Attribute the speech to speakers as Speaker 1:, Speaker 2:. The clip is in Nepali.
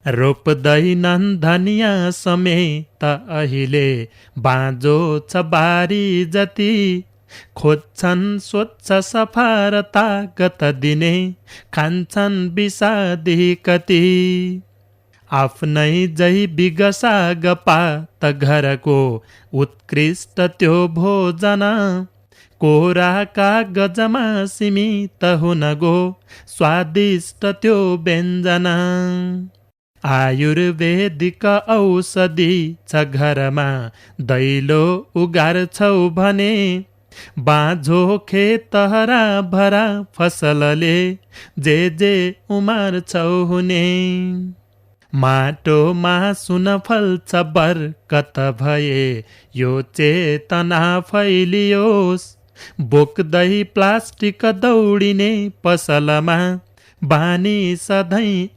Speaker 1: रोप्दैनन् धनिया समेत अहिले बाँझो छ बारी जति खोज्छन् स्वच्छ सफा र तागत दिने खान्छन् विषादी कति आफ्नै जैविक सागपात घरको उत्कृष्ट त्यो भोजन कोरा कागजमा सीमित हुन गो स्वादिष्ट त्यो व्यञ्जन आयुर्वेदिक औषधि छ घरमा दैलो उगार्छौ भने बाँझो खेत हरा भरा फसलले जे उमार्छौ हुने माटोमा सुन फल्छ बरकत भए यो चेतना फैलियोस् बोक्दै प्लास्टिक दौडिने पसलमा बानी सधैँ